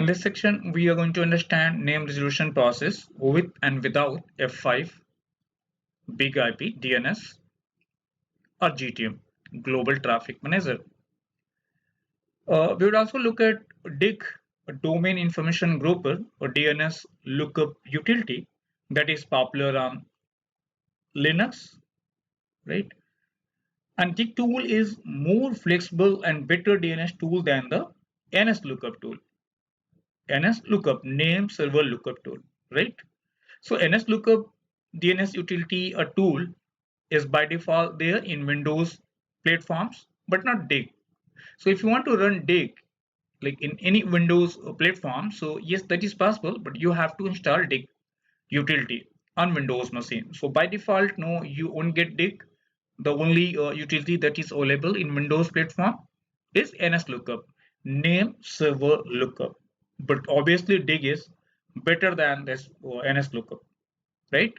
In this section, we are going to understand name resolution process with and without F5, Big IP, DNS, or GTM, Global Traffic Manager. We would also look at DIG, a Domain Information Grouper, or DNS lookup utility that is popular on Linux, right? And DIG tool is more flexible and better DNS tool than the NS lookup tool. NS lookup, name server lookup tool, right? So NS lookup DNS utility, a tool, is by default there in Windows platforms, but not DIG. So if you want to run DIG like in any Windows platform, so yes, that is possible, but you have to install DIG utility on Windows machine. So by default, no, you won't get DIG. The only utility that is available in Windows platform is NS lookup, name server lookup. But obviously DIG is better than this NS lookup, right?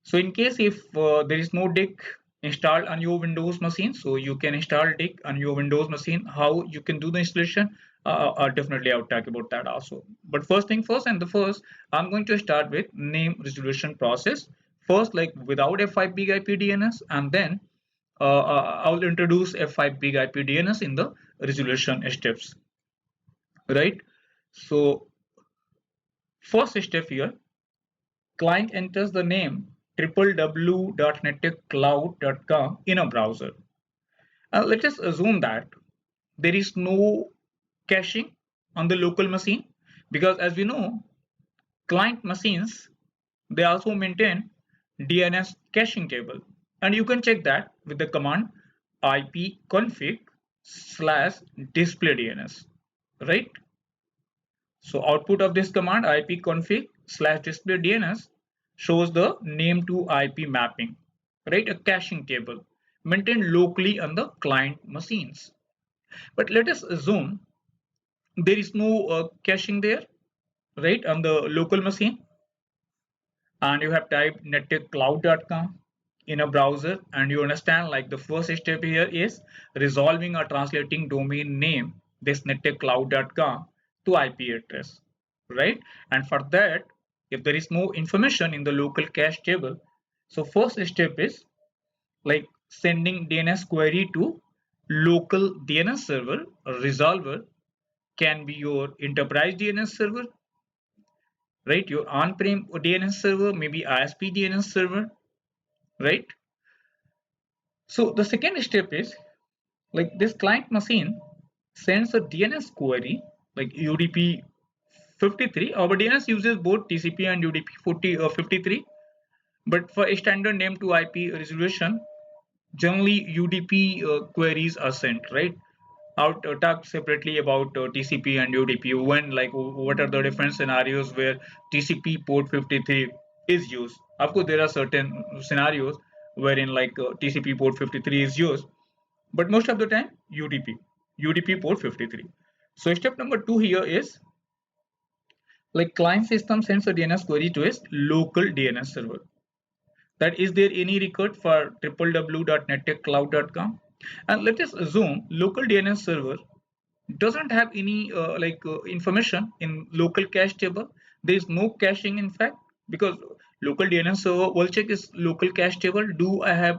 So in case if there is no DIG installed on your Windows machine, so you can install DIG on your Windows machine. How you can do the installation? Definitely I'll talk about that also. But first thing first, and the first, I'm going to start with name resolution process. First, like without F5 Big IP DNS, and then I'll introduce F5 Big IP DNS in the resolution steps, right? So first step here, client enters the name www.networkcloud.com in a browser. Let us assume that there is no caching on the local machine, because as we know, client machines, they also maintain DNS caching table, and you can check that with the command ipconfig/display DNS, right? So output of this command ipconfig/display DNS shows the name to IP mapping, right? A caching table maintained locally on the client machines. But let us assume there is no caching there, right, on the local machine, and you have typed networkcloud.com in a browser, and you understand like the first step here is resolving or translating domain name this networkcloud.com to IP address, right? And for that, if there is no information in the local cache table, so first step is like sending DNS query to local DNS server or resolver, can be your enterprise DNS server, right? Your on-prem DNS server, maybe ISP DNS server, right? So the second step is like this client machine sends a DNS query like UDP 53. Our DNS uses both TCP and UDP 53, but for a standard name to IP resolution, generally UDP queries are sent, right? I'll talk separately about TCP and UDP when like what are the different scenarios where TCP port 53 is used. Of course, there are certain scenarios wherein like TCP port 53 is used, but most of the time UDP port 53. So step number 2 here is like client system sends a DNS query to its local DNS server. That is there any record for www.networkcloud.com? And let us assume local DNS server doesn't have any information in local cache table. There is no caching in fact, because local DNS server will check is local cache table. Do I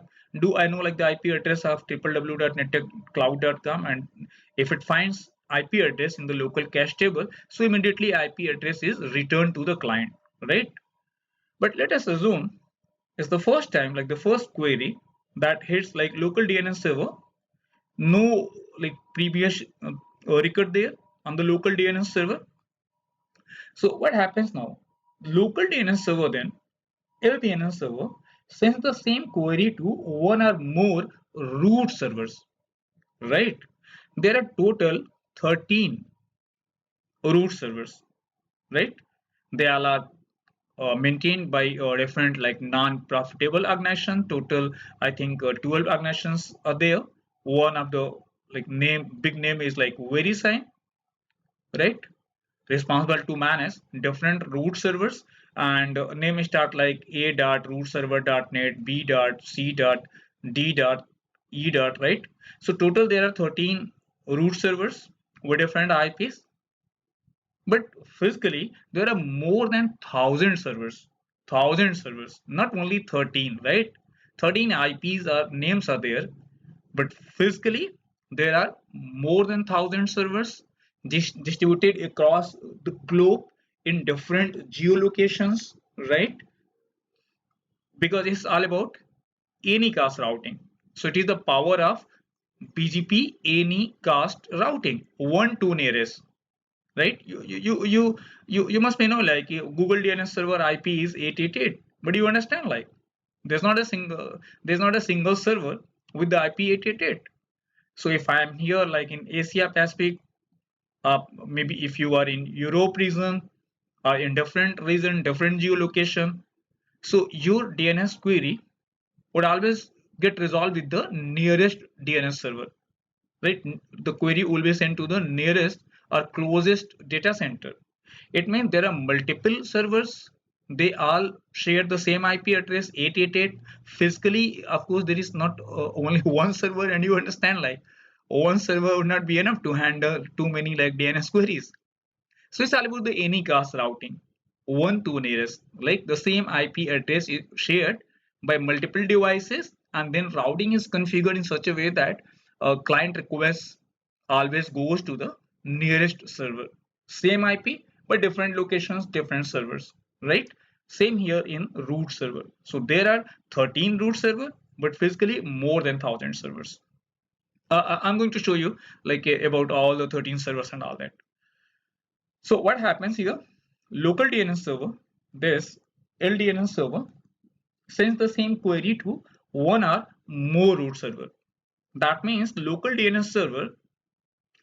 know like the IP address of www.networkcloud.com, and if it finds IP address in the local cache table, so immediately IP address is returned to the client, right? But let us assume it's the first time, like the first query that hits like local DNS server, no like previous record there on the local DNS server. So what happens now? Local DNS server then, LDNS server, sends the same query to one or more root servers, right? There are total 13 root servers, right? They all are maintained by different like non-profitable organization. Total, I think 12 organizations are there. One of the like big name is like VeriSign, right? Responsible to manage different root servers, and name start like a.rootserver.net, b.c.d.e. Right? So total there are 13 root servers with different IPs. But physically, there are more than 1,000 servers, not only 13, right? 13 IPs are names are there, but physically there are more than 1,000 servers distributed across the globe in different geolocations, right? Because it's all about anycast routing. So it is the power of BGP anycast routing, one to nearest, right? You must know like Google DNS server IP is 888, but you understand like there's not a single server with the IP 888. So if I am here like in Asia Pacific, maybe if you are in Europe region or in different region, different geolocation, so your DNS query would always get resolved with the nearest DNS server, right? The query will be sent to the nearest or closest data center. It means there are multiple servers. They all share the same IP address 888. Physically, of course, there is not only one server, and you understand like one server would not be enough to handle too many like DNS queries. So it's all about the anycast routing, one to nearest. Like the same IP address is shared by multiple devices, and then routing is configured in such a way that a client request always goes to the nearest server. Same IP, but different locations, different servers, right? Same here in root server. So there are 13 root server, but physically more than 1,000 servers. I'm going to show you like about all the 13 servers and all that. So what happens here? Local DNS server, this LDNS server sends the same query to one or more root server. That means local DNS server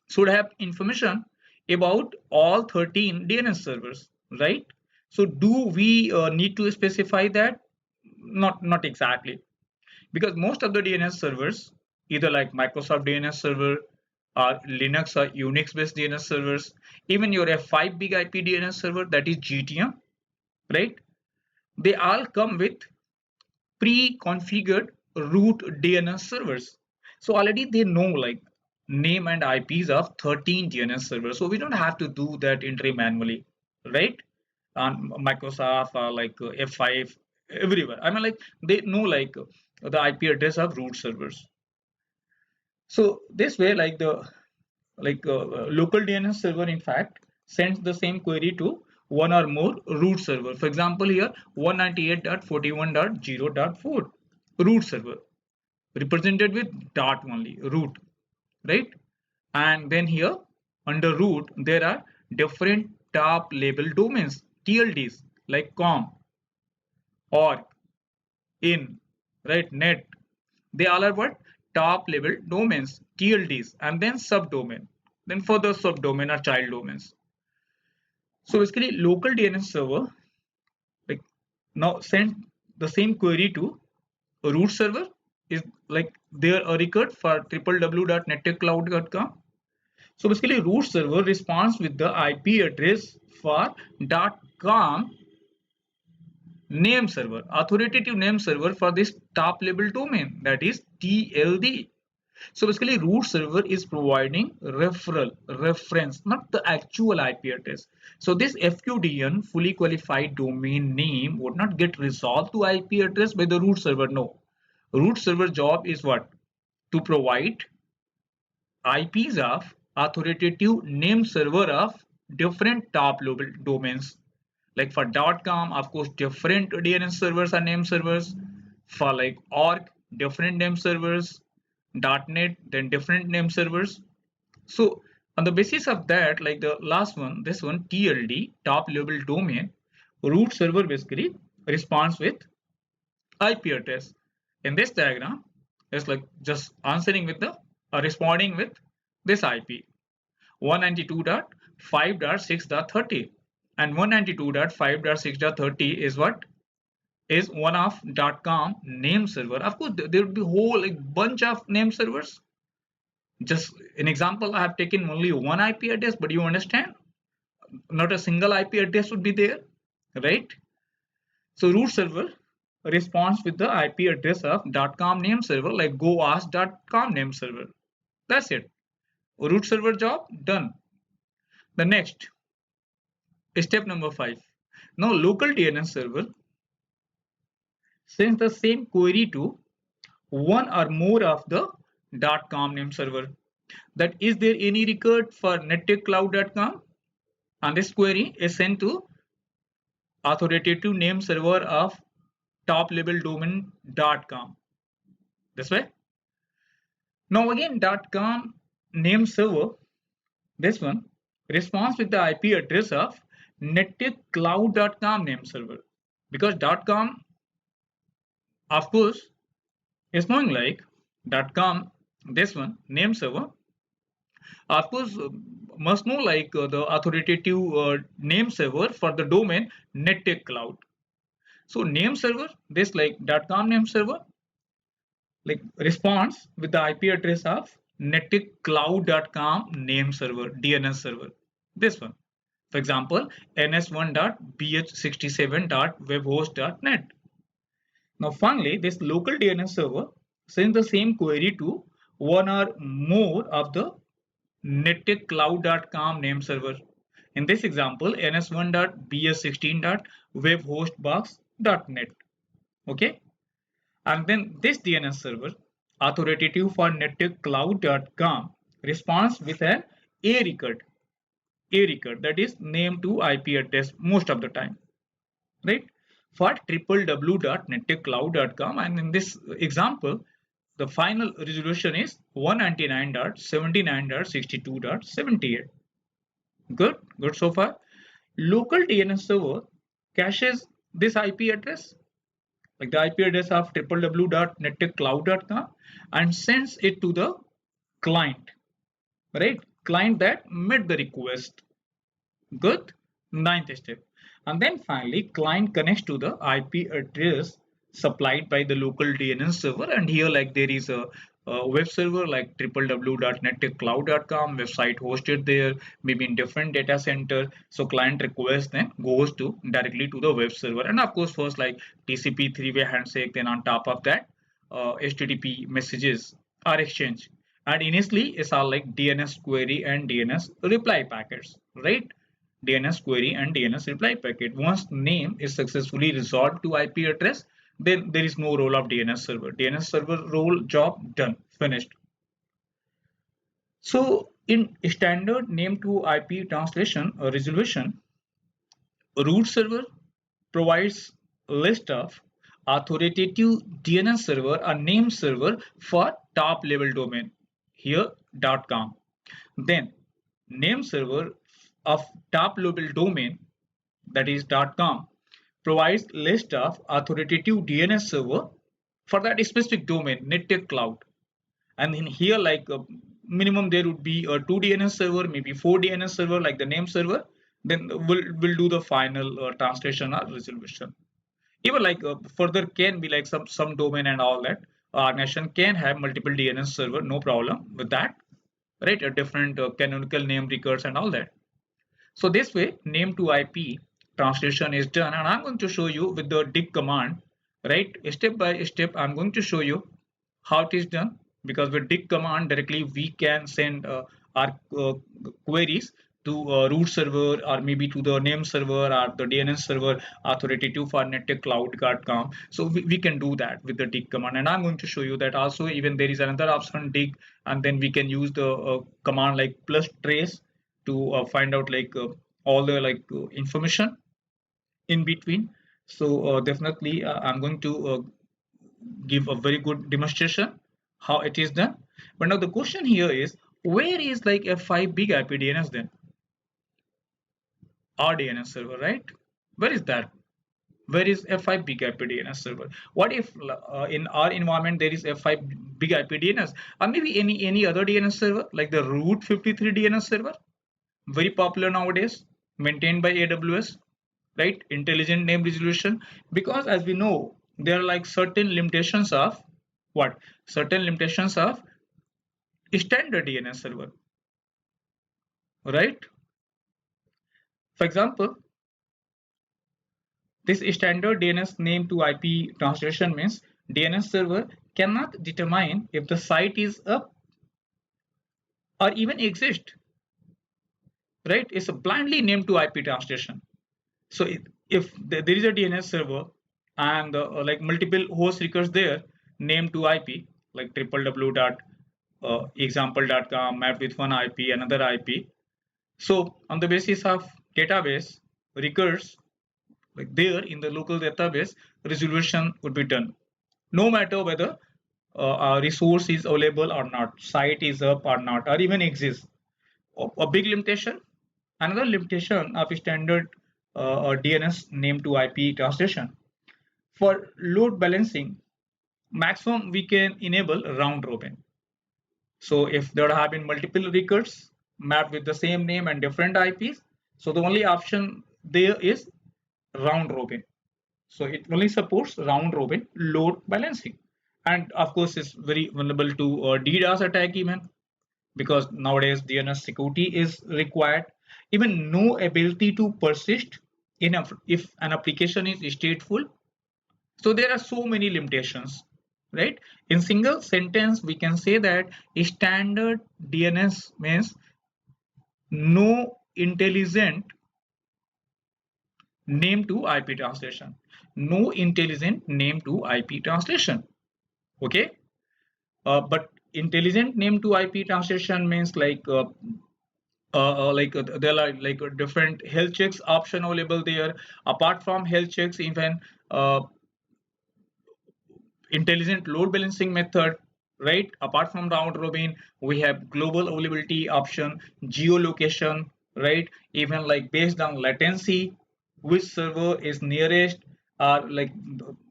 should have information about all 13 DNS servers, right? So do we need to specify that? Not exactly, because most of the DNS servers, either like Microsoft DNS server or Linux or Unix based DNS servers, even your F5 big IP DNS server, that is GTM, right? They all come with pre-configured root DNS servers. So already they know like name and IPs of 13 DNS servers. So we don't have to do that entry manually, right? On Microsoft or like F5 everywhere. I mean like they know like the IP address of root servers. So this way like the local DNS server in fact sends the same query to one or more root server. For example, here 198.41.0.4 root server represented with dot only root, right? And then here under root there are different top level domains TLDs like com, org, in, right, net. They all are what? Top level domains, TLDs, and then subdomain. Then further subdomain are child domains. So basically, local DNS server like now send the same query to a root server is like there a record for www.nettechcloud.com. So basically, root server responds with the IP address for .com name server, authoritative name server for this top level domain, that is TLD. So basically root server is providing reference, not the actual IP address. So this FQDN fully qualified domain name would not get resolved to IP address by the root server. No, root server job is what? To provide IPs of authoritative name server of different top level domains. Like for .com, of course, different DNS servers are name servers. For like org, different name servers. .net, then different name servers. So on the basis of that, like the last one, this one TLD, top level domain, root server basically responds with IP address. In this diagram, it's like just answering with the responding with this IP 192.5.6.30, and 192.5.6.30 is what is one of .com name server. Of course, there would be whole like bunch of name servers. Just an example, I have taken only one IP address, but you understand, not a single IP address would be there, right? So root server responds with the IP address of .com name server, like go ask.com name server. That's it. Root server job done. The next, Step number 5. Now local DNS server sends the same query to one or more of the .com name server. That is there any record for nettickcloud.com? And this query is sent to authoritative name server of top level domain.com. This way. Now again .com name server, this one, responds with the IP address of nettickcloud.com name server, because .com of course is knowing like .com, this one name server of course must know like the authoritative name server for the domain nettick cloud. So name server, this like .com name server, like responds with the IP address of nettickcloud.com name server, DNS server, this one. For example, ns1.bh67.webhost.net. Now finally, this local DNS server sends the same query to one or more of the nettickcloud.com name server. In this example, ns1.bs16.webhostbox.net. Okay, and then this DNS server, authoritative for nettickcloud.com, responds with an A record. A record, that is name to IP address most of the time, right? For www.nettickcloud.com, and in this example, the final resolution is 199.79.62.78. Good so far. Local DNS server caches this IP address, like the IP address of www.nettickcloud.com, and sends it to the client, right? Client that made the request. Good. Ninth step. And then finally, client connects to the IP address supplied by the local DNS server. And here, like there is a web server like www.nettickcloud.com website hosted there, maybe in different data center. So client request then goes to directly to the web server. And of course, first like TCP three-way handshake. Then on top of that, HTTP messages are exchanged. And initially, it's all like DNS query and DNS reply packets, right? DNS query and DNS reply packet. Once name is successfully resolved to IP address, then there is no role of DNS server. DNS server role job done, finished. So in standard name to IP translation or resolution, root server provides a list of authoritative DNS server or name server for top level domain, here .com. Then name server of top level domain, that is .com, provides list of authoritative DNS server for that specific domain, nettick cloud. And in here, like minimum there would be a 2 DNS server, maybe 4 DNS server, like the name server. Then we'll do the final translation or resolution. Even like further can be like some domain and all that. Organization can have multiple DNS server, no problem with that, right? A different canonical name records and all that. So this way, name to IP translation is done, and I'm going to show you with the dig command, right? Step by step, I'm going to show you how it is done, because with dig command directly we can send our queries to root server or maybe to the name server or the DNS server authoritative for nettickcloud.com. So we can do that with the dig command, and I'm going to show you that also. Even there is another option dig, and then we can use the command like plus trace to find out like all the like information in between. So definitely I'm going to give a very good demonstration how it is done. But now the question here is, where is like F5 big IP DNS then? Our DNS server, right? Where is that? Where is F5 big IP DNS server? What if in our environment there is F5 big IP DNS, or maybe any other DNS server like the root 53 DNS server, very popular nowadays, maintained by AWS, right? Intelligent name resolution. Because as we know, there are like certain limitations of what? Certain limitations of standard DNS server, right? For example, this standard DNS name to IP translation means DNS server cannot determine if the site is up or even exist, right? It's a blindly named to IP translation. So if there is a DNS server and like multiple host records there named to IP, like www.example.com mapped with one IP, another IP. So on the basis of database records like there in the local database, resolution would be done, no matter whether a resource is available or not, site is up or not, or even exists. A big limitation. Another limitation of standard DNS name to IP translation. For load balancing, maximum we can enable round robin. So if there have been multiple records mapped with the same name and different IPs, so the only option there is round robin. So it only supports round robin load balancing. And of course, it's very vulnerable to DDoS attack even, because nowadays DNS security is required. Even no ability to persist in if an application is stateful. So there are so many limitations, right? In single sentence, we can say that standard DNS means no intelligent name to IP translation. No intelligent name to IP translation. Okay. But intelligent name to IP translation means there are like different health checks option available there. Apart from health checks, even uh, intelligent load balancing method, right? Apart from round robin, we have global availability option, geolocation, right? Even like based on latency, which server is nearest, or like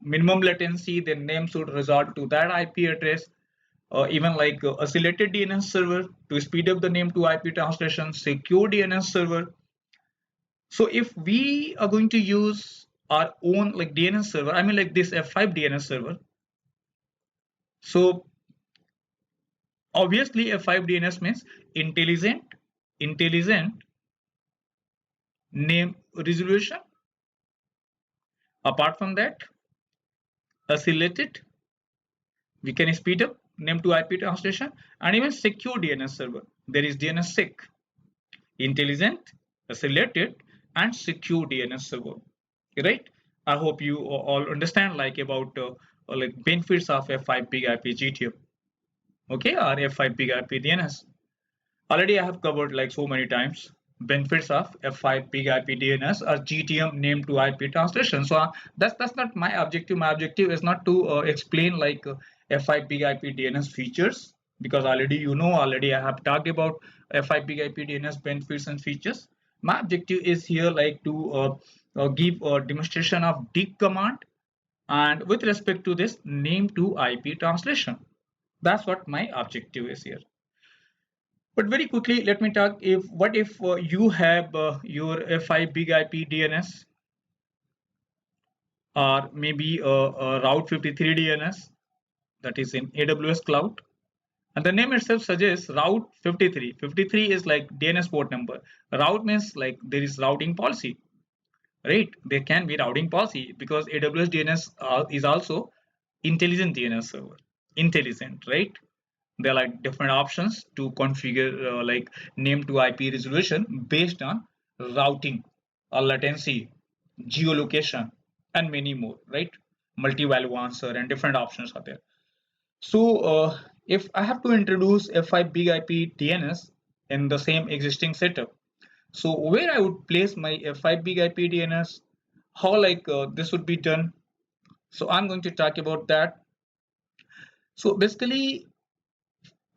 minimum latency, the name should resort to that IP address. Even like a selected DNS server to speed up the name to IP translation, secure DNS server. So if we are going to use our own like DNS server, I mean like this F5 DNS server. So obviously F5 DNS means intelligent name resolution. Apart from that, a selected, we can speed up name to IP translation, and even secure DNS server. There is DNSSEC, intelligent, selected, and secure DNS server. Right? I hope you all understand like about like benefits of F5 big IP GTM. Okay, or F5 big IP DNS. Already I have covered like so many times benefits of F5 big IP DNS or GTM name to IP translation. So that's not my objective. My objective is not to explain like F5 big IP DNS features, because already I have talked about F5 big IP DNS benefits and features. My objective is here like to give a demonstration of dig command and with respect to this name to IP translation. That's what my objective is here. But very quickly, let me talk if what if you have your F5 big IP DNS or maybe a Route 53 DNS that is in AWS cloud. And the name itself suggests Route 53. 53 is like DNS port number. Route means like there is routing policy, right? There can be routing policy because AWS DNS is also intelligent DNS server. Intelligent, right? There are like different options to configure like name to IP resolution based on routing or latency, geolocation, and many more, right? Multi-value answer and different options are there. So if I have to introduce F5 big IP DNS in the same existing setup, so where I would place my F5 big IP DNS, how like this would be done. So I'm going to talk about that. So basically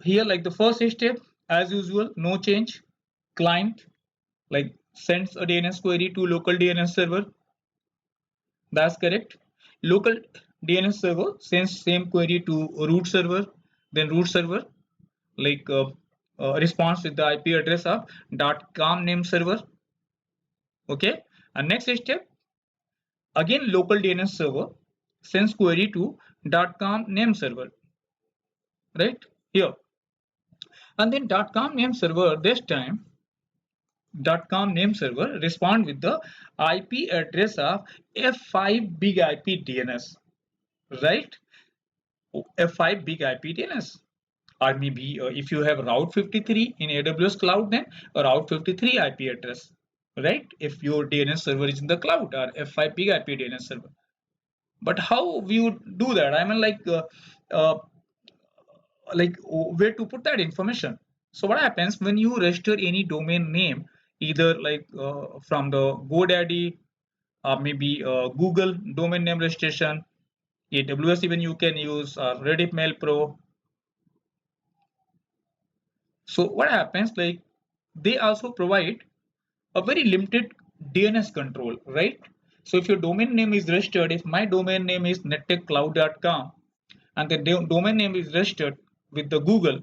here like the first step, as usual, no change. Client like sends a DNS query to local DNS server. That's correct. Local DNS server sends same query to root server. Then root server like responds with the IP address of .com name server. Okay. And next step, again local DNS server sends query to .com name server, right here. And then .com name server this time .com name server respond with the IP address of F5 big IP DNS, right? F5 big IP DNS. Or maybe if you have Route 53 in AWS cloud, then a Route 53 IP address. right? If your DNS server is in the cloud or F5 big IP DNS server. But how we would do that? I mean, uh, where to put that information? So what happens when you register any domain name, either from the GoDaddy or maybe Google domain name registration, AWS even you can use, Reddit Mail Pro. So what happens, like, they also provide a very limited DNS control, right? So if your domain name is registered, if my domain name is nettechcloud.com and the domain name is registered with the Google,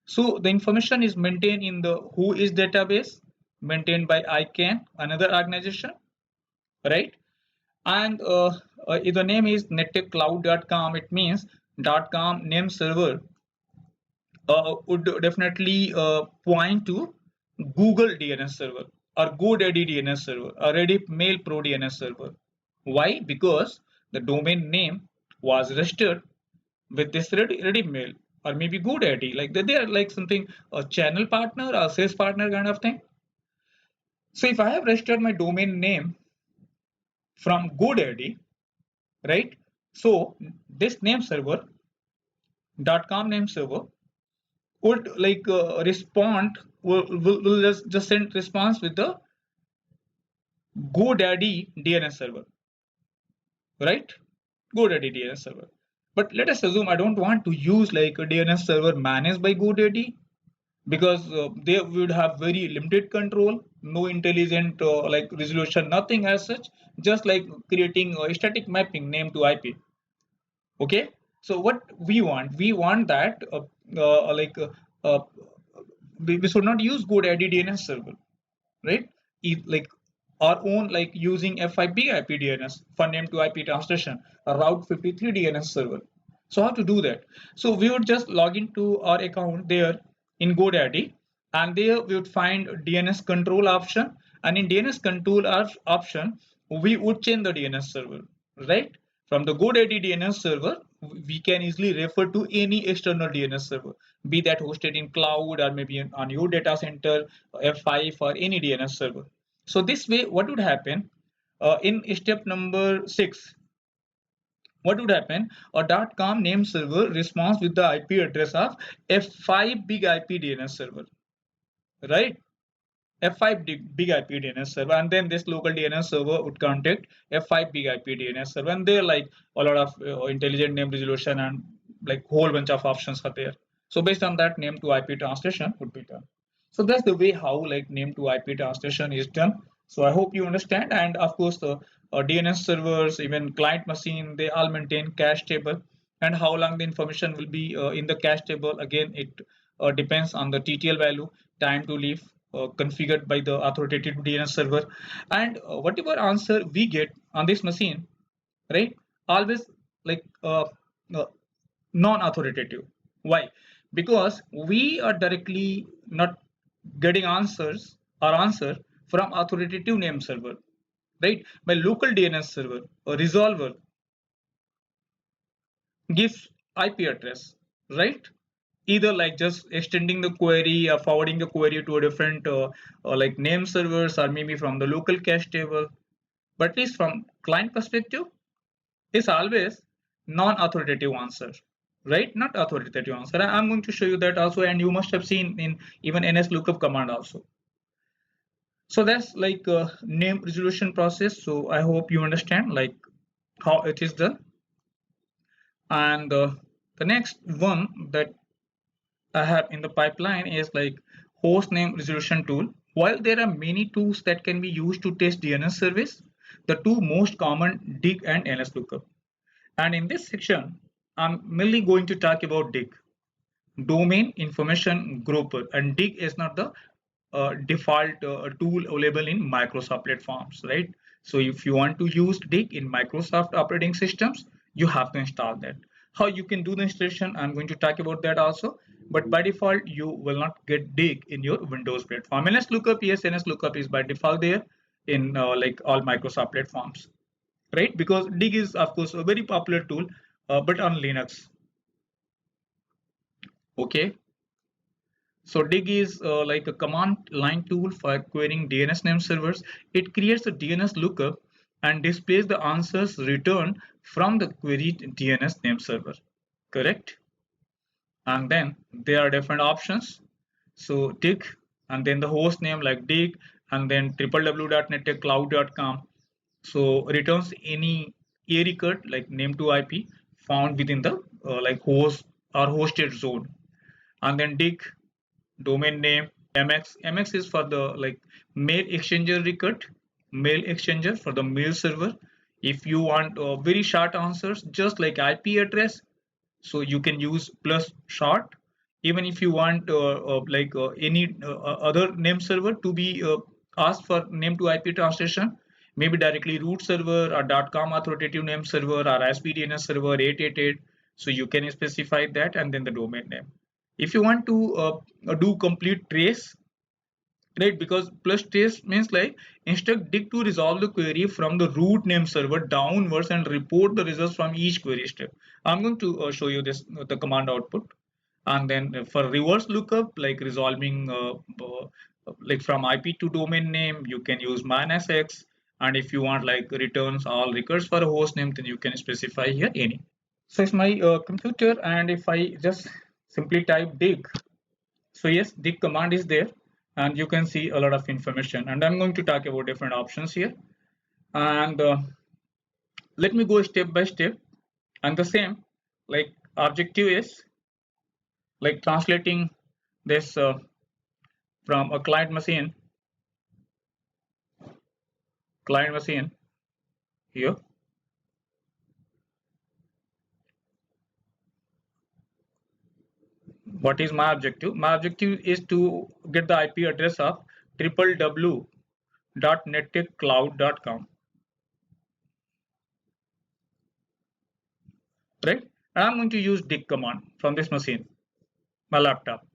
so the information is maintained in the WHOIS database maintained by ICANN, another organization, right? And if the name is nettechcloud.com, it means .com name server would definitely point to Google DNS server or GoDaddy DNS server or Reddit Mail Pro DNS server. Why? Because the domain name was registered with this Reddit Mail or maybe GoDaddy. Like they are like something a channel partner or sales partner kind of thing. So if I have registered my domain name from GoDaddy, right? So this name server .com name server would respond will just send response with the GoDaddy DNS server, right? GoDaddy DNS server. But let us assume I don't want to use like a DNS server managed by GoDaddy because they would have very limited control, no intelligent resolution, nothing as such, just like creating a static mapping name to IP. Okay, so what we want that uh, like uh, uh, we should not use GoDaddy DNS server, right? Like our own, like using FIP IP DNS for name to IP translation, a Route 53 DNS server. So how to do that? So we would just log into our account there in GoDaddy, and there we would find DNS control option, and in DNS control option we would change the DNS server, right? From the GoDaddy DNS server, we can easily refer to any external DNS server, be that hosted in cloud or maybe on your data center, F5 or any DNS server. So this way, what would happen in step number 6? What would happen? A .com name server responds with the IP address of F5 big IP DNS server, right? F5 big IP DNS server, and then this local DNS server would contact F5 big IP DNS server, and there like a lot of intelligent name resolution and like whole bunch of options are there. So based on that, name to IP translation would be done. So that's the way how like name to IP translation is done. So I hope you understand. And of course, the DNS servers, even client machine, they all maintain cache table. And how long the information will be in the cache table, again, it depends on the TTL value, time to leave, configured by the authoritative DNS server. And whatever answer we get on this machine, right, always like uh, non-authoritative. Why? Because we are directly not getting answer from authoritative name server, right? My local DNS server or resolver gives IP address, right? Either like just extending the query or forwarding the query to a different like name servers or maybe from the local cache table. But at least from client perspective, it's always non-authoritative answer, right? Not authoritative answer. I'm going to show you that also, and you must have seen in even NS lookup command also. So that's like a name resolution process. So I hope you understand like how it is done. And the next one that I have in the pipeline is like host name resolution tool. While there are many tools that can be used to test DNS service, the two most common dig and NSLOOKUP. And in this section, I'm mainly going to talk about dig, domain information grouper, and dig is not the default tool available in Microsoft platforms, right? So if you want to use dig in Microsoft operating systems, you have to install that. How you can do the installation, I'm going to talk about that also. But by default, you will not get dig in your Windows platform. NSLOOKUP, yes, NSLOOKUP is by default there in like all Microsoft platforms, right? Because dig is of course a very popular tool, but on Linux. Okay, So dig is like a command line tool for querying DNS name servers. It creates a DNS lookup and displays the answers returned from the queried DNS name server. Correct? And then there are different options. So dig and then the host name like dig and then www.nettechcloud.com. So returns any A record like name to IP found within the like host or hosted zone. And then dig domain name mx is for the like mail exchanger record, mail exchanger for the mail server. If you want very short answers just like IP address, so you can use plus short. Even if you want any other name server to be asked for name to IP translation, maybe directly root server or .com authoritative name server or ASP.DNS server 888, so you can specify that and then the domain name. If you want to do complete trace, right, because plus trace means like instruct dig to resolve the query from the root name server downwards and report the results from each query step. I'm going to show you this the command output. And then for reverse lookup like resolving like from IP to domain name, you can use -x. And if you want like returns all records for a host name, then you can specify here any. So it's my computer, and if I just simply type dig, so yes, dig command is there, and you can see a lot of information. And I'm going to talk about different options here. And let me go step by step. And the same, like objective is like translating this from a client machine here. What is my objective? My objective is to get the IP address of www.nettechcloud.com, right? And I'm going to use dig command from this machine, my laptop,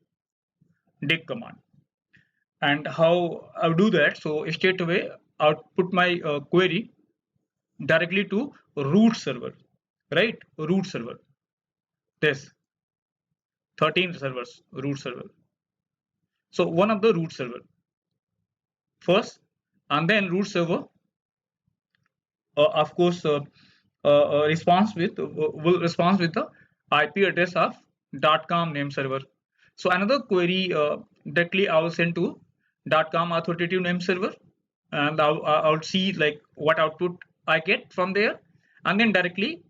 dig command. And how I'll do that? So straight away, I'll put my query directly to root server, right? Root server. This 13 servers, root server. So one of the root server first, and then root server, of course, response with will respond with the IP address of .com name server. So another query directly I will send to .com authoritative name server, and I'll see like what output I get from there, and then directly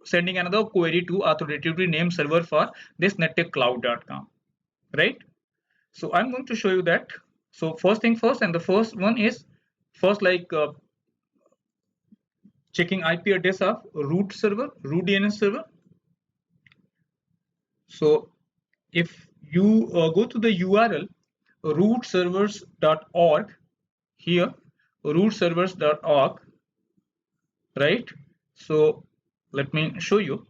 sending another query to authoritative name server for this nettechcloud.com, right? So I'm going to show you that. So first thing first, and the first one is first like checking IP address of root server, root DNS server. So if you go to the URL rootservers.org here, rootservers.org, right? So let me show you.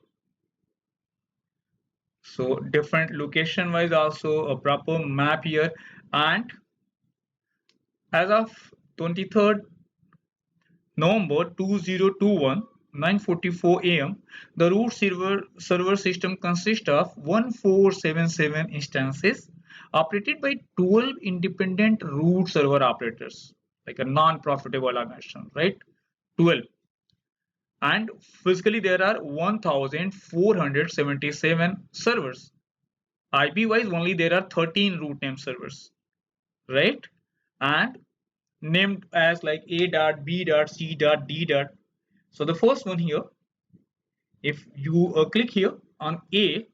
So different location wise also a proper map here. And as of 23rd November 2021, 9:44 a.m., the root server system consists of 1477 instances operated by 12 independent root server operators, like a non-profitable organization, right? 12. And physically there are 1477 servers. IP wise only there are 13 root name servers, right? And named as like A dot, B dot, C dot, D dot. So the first one here, if you click here on A,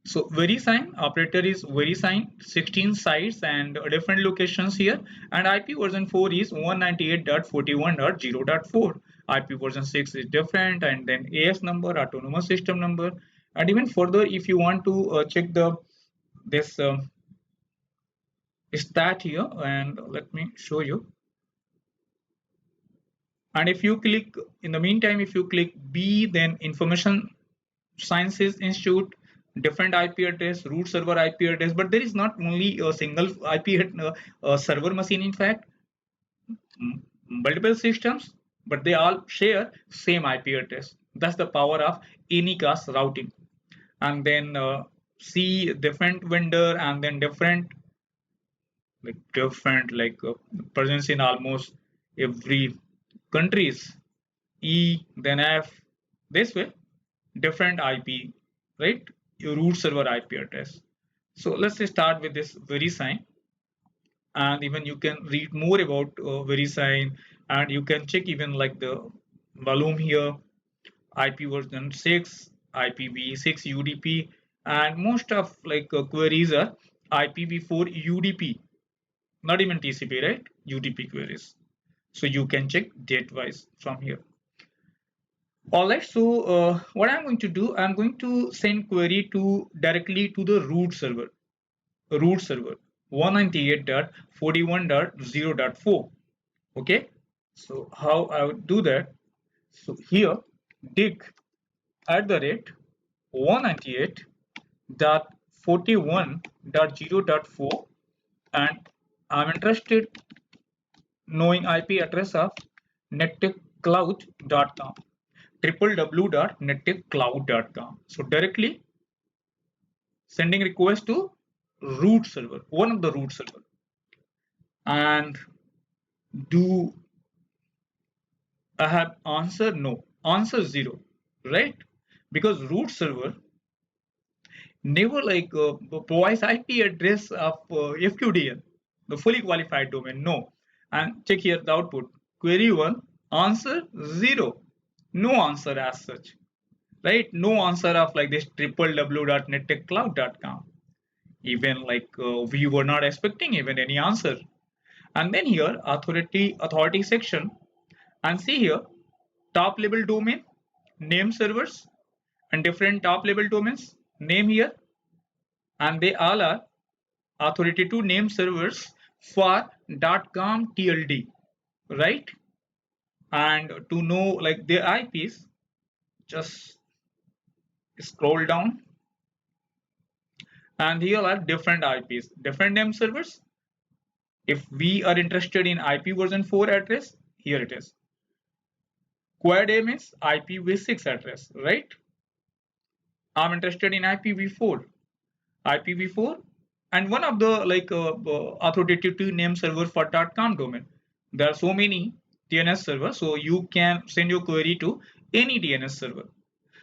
so VeriSign operator is VeriSign, 16 sites and different locations here, and IP version 4 is 198.41.0.4. IP version 6 is different, and then AS number, autonomous system number, and even further if you want to check the this stat here, and let me show you. And if you click in the meantime, if you click B, then information sciences institute, different IP address, root server IP address, but there is not only a single IP server machine. In fact, multiple systems, but they all share same IP address. That's the power of Anycast routing. And then see different vendor and then different presence in almost every countries. E then F, this way different IP, right? Your root server IP address. So let's say start with this VeriSign, and even you can read more about VeriSign, and you can check even like the volume here, IP version 6, IPv6 UDP, and most of queries are IPv4 UDP, not even TCP, right? UDP queries. So you can check date wise from here. All right, so what I'm going to do, I'm going to send query to directly to the root server 198.41.0.4. Okay, so how I would do that? So here, dig at the rate 198.41.0.4, and I'm interested knowing IP address of nettechcloud.com, www.nettechcloud.com. So directly sending request to root server, one of the root server, and do I have answer? No, answer 0, right? Because root server never provides IP address of FQDN, the fully qualified domain. No, and check here the output. Query 1, answer 0, no answer as such, right? No answer of like this www.nettechcloud.com. Even we were not expecting even any answer. And then here authority section, and see here top level domain name servers and different top level domains name here, and they all are authority to name servers for .com TLD, right? And to know like their IPs, just scroll down, and here are different IPs, different name servers. If we are interested in IP version 4 address, here it is. Quad A means IPv6 address, right? I'm interested in IPv4, and one of the authoritative name server for .com domain. There are so many DNS servers, so you can send your query to any DNS server.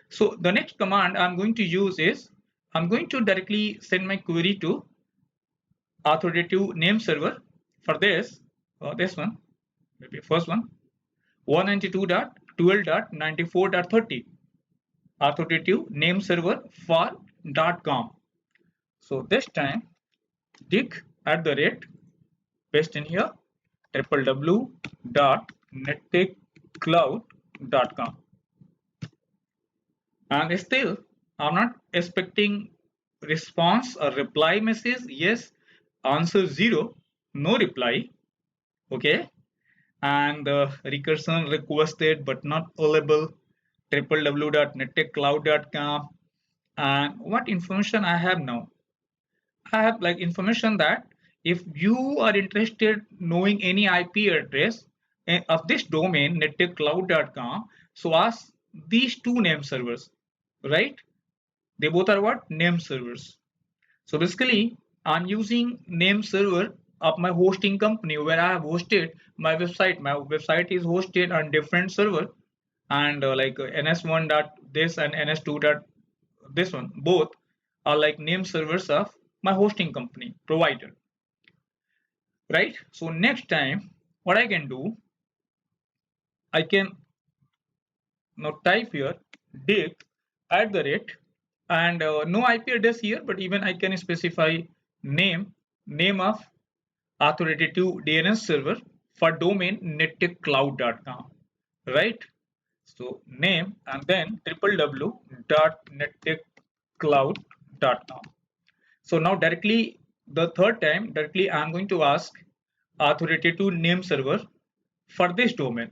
So the next command I'm going to use is I'm going to directly send my query to authoritative name server. For this one, maybe first one, 192.12.94.30 authoritative name server for .com. So this time dig at the rate, paste in here www.nettechcloud.com, and still I'm not expecting response or reply message. Yes, answer 0, no reply. Okay, and recursion requested but not available, www.nettechcloud.com. And what information I have now? I have like information that if you are interested knowing any IP address of this domain nettechcloud.com, so ask these two name servers, right? They both are what? Name servers. So basically I'm using name server of my hosting company where I have hosted my website. My website is hosted on different server, and ns1 dot this and ns2 dot this one, both are like name servers of my hosting company provider, right? So next time what I can do, I can now type here dig at the rate, and no IP address here, but even I can specify name of authoritative DNS server for domain nettechcloud.com, right? So name and then www.nettechcloud.com. So now directly the third time directly I'm going to ask authoritative name server for this domain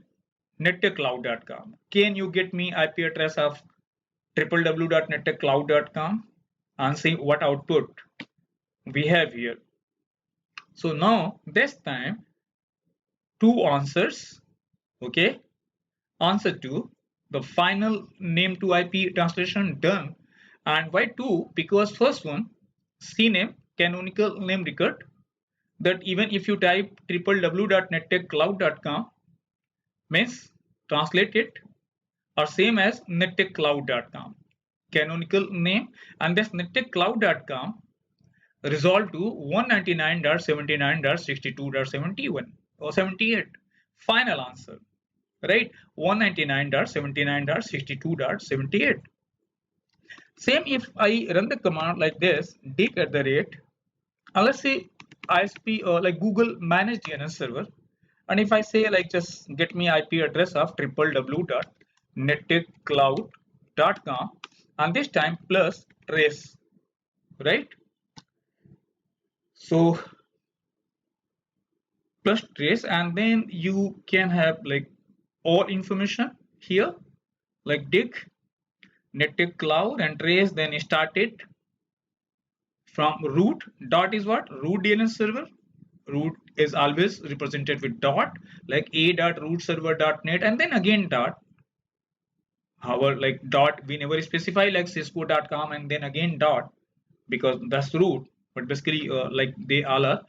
nettechcloud.com. Can you get me IP address of www.nettechcloud.com, and see what output we have here. So now this time two answers. Okay, answer 2, the final name to IP translation done, And why 2? Because first one, CNAME, canonical name record, that even if you type www.nettechcloud.com, means translate it, or same as nettechcloud.com, canonical name, and this nettechcloud.com resolved to 199.79.62.71 or 78. Final answer, right? 199.79.62.78. Same if I run the command like this, dig at the rate, and let's say ISP like Google managed DNS server, and if I say like just get me IP address of www.nettechcloud.com, and this time plus trace, right? So plus trace, and then you can have like all information here, like dig Nettech cloud and trace, then start it from root. Dot is what? Root DNS server. Root is always represented with dot, like a.rootserver.net, and then again dot. However, like dot we never specify like cisco.com and then again dot, because that's root, but basically like they all are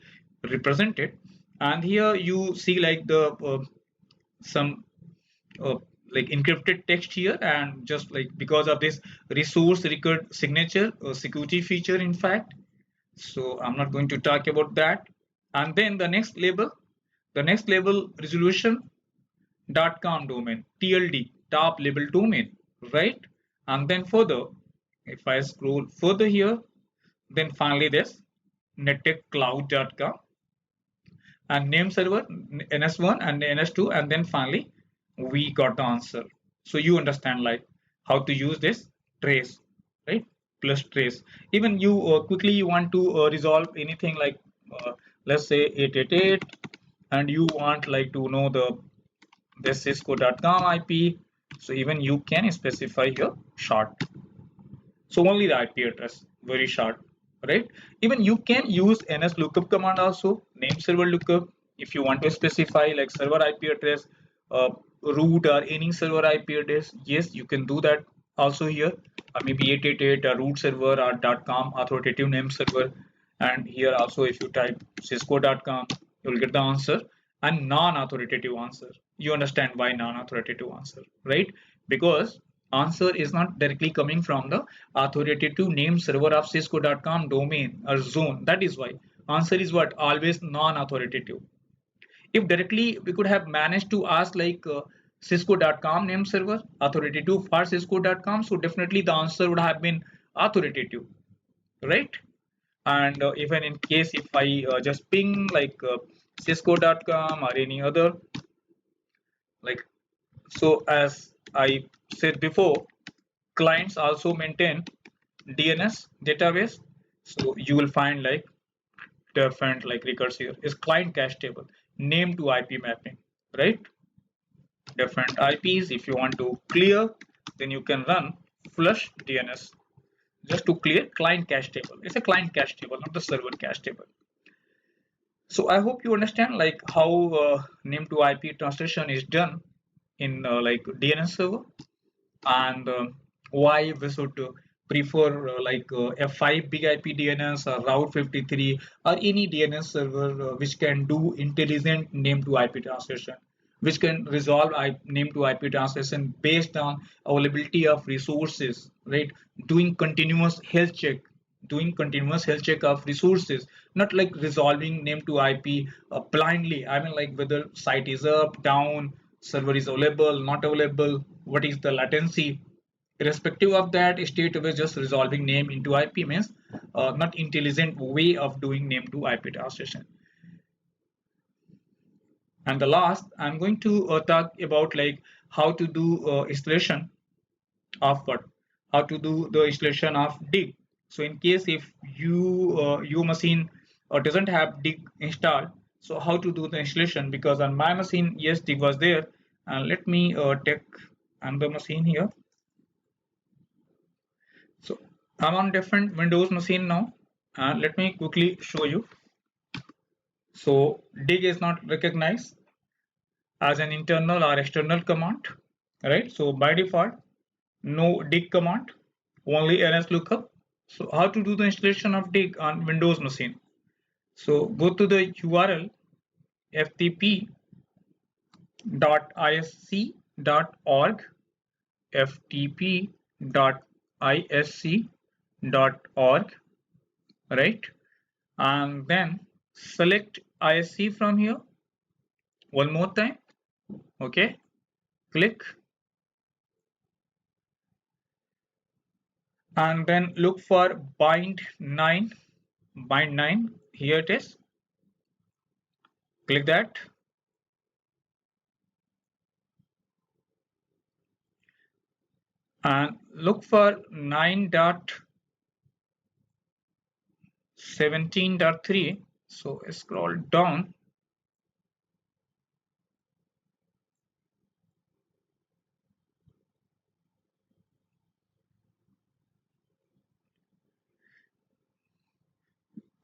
represented. And here you see like the some uh, like encrypted text here, and just like because of this resource record signature security feature in fact, so I'm not going to talk about that. And then the next label resolution.com domain, TLD, top level domain, right? And then further, if I scroll further here, then finally this nettechcloud.com and name server ns1 and ns2, and then finally we got the answer. So you understand like how to use this trace, right? Plus trace. Even you quickly you want to resolve anything like let's say 888, and you want like to know the this cisco.com IP, so even you can specify here short, so only the IP address, very short, right? Even you can use ns lookup command also, name server lookup, if you want to specify like server IP address, uh, root or any server IP address. Yes, you can do that also here. Maybe 888 a root server or .com authoritative name server, and here also if you type cisco.com, you'll get the answer, and non-authoritative answer. You understand why non-authoritative answer, right? Because answer is not directly coming from the authoritative name server of cisco.com domain or zone. That is why answer is what? Always non-authoritative. If directly we could have managed to ask like cisco.com name server authoritative for cisco.com, so definitely the answer would have been authoritative, right? And even in case if I just ping like cisco.com or any other, like, so as I said before, clients also maintain DNS database, so you will find like different like records here is client cache table, name to IP mapping, right? Different IPs. If you want to clear, then you can run flush DNS just to clear client cache table. It's a client cache table, not the server cache table. So I hope you understand like how name to IP translation is done in like DNS server, and why we should prefer like F5 big IP DNS or Route 53 or any DNS server which can do intelligent name to IP translation, which can resolve name to IP translation based on availability of resources, right? Doing continuous health check, doing continuous health check of resources, not like resolving name to IP blindly. I mean like whether site is up, down, server is available, not available, what is the latency. Irrespective of that, state was just resolving name into IP means not intelligent way of doing name to IP translation. And the last, I'm going to talk about like how to do installation of what? How to do the installation of dig. So in case if your machine doesn't have dig installed, so how to do the installation? Because on my machine, yes, dig was there. And let me take another machine here. So I'm on different Windows machine now, and let me quickly show you. So dig is not recognized as an internal or external command, right? So by default, no dig command, only ns lookup. So how to do the installation of dig on Windows machine? So go to the URL ftp.isc.org, ftp.isc.org, right? And then select ISC from here one more time. Okay, click, and then look for bind 9. Bind 9, here it is. Click that, and look for 9.17.3. so scroll down,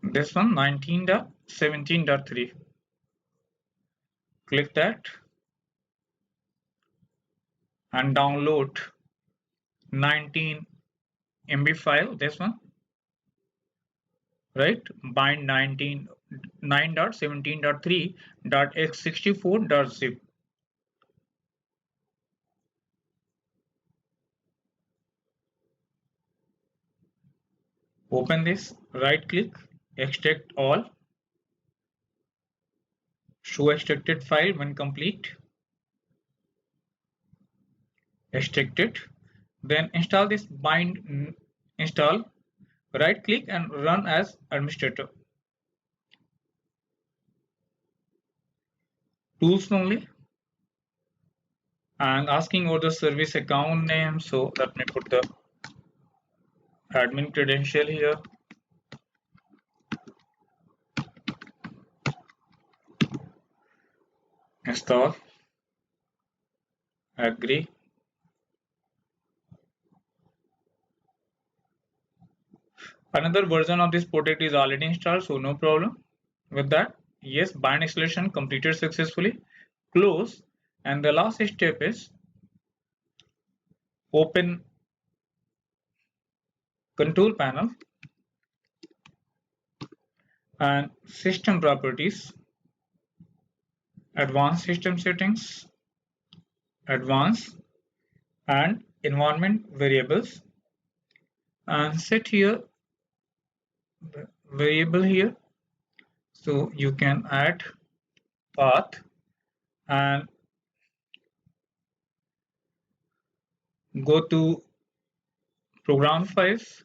this one 19.17.3. click that and download 19 MB file, this one, right? Bind 19 9.17.3.x64.zip. Open this, right click, extract all, show extracted file when complete, extract it, then install this bind install, right click and run as administrator. Tools only, and asking for the service account name, so let me put the admin credential here. Install, agree. Another version of this project is already installed, so no problem with that. Yes, bind installation completed successfully. Close, and the last step is open control panel and system properties, advanced system settings, advanced, and environment variables, and set here the variable here, so you can add path and go to program files,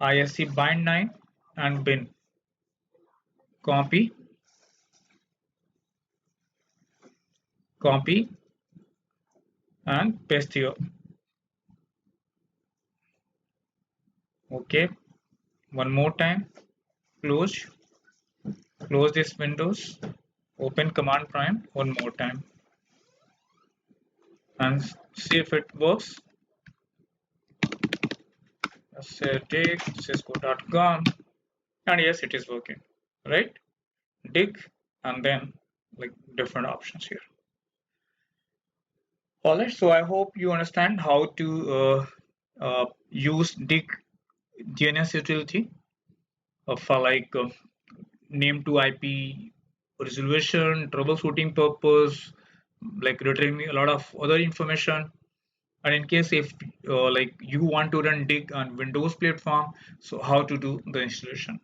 ISC bind 9 and bin, copy, and paste here. Okay, one more time, close this windows, open command prime one more time and see if it works. Let's say dig cisco.com, and yes, it is working, right? Dig, and then like different options here. All right, so I hope you understand how to use dig DNS utility for like name to IP resolution, troubleshooting purpose, like retrieving a lot of other information. And in case if like you want to run dig on Windows platform, so how to do the installation.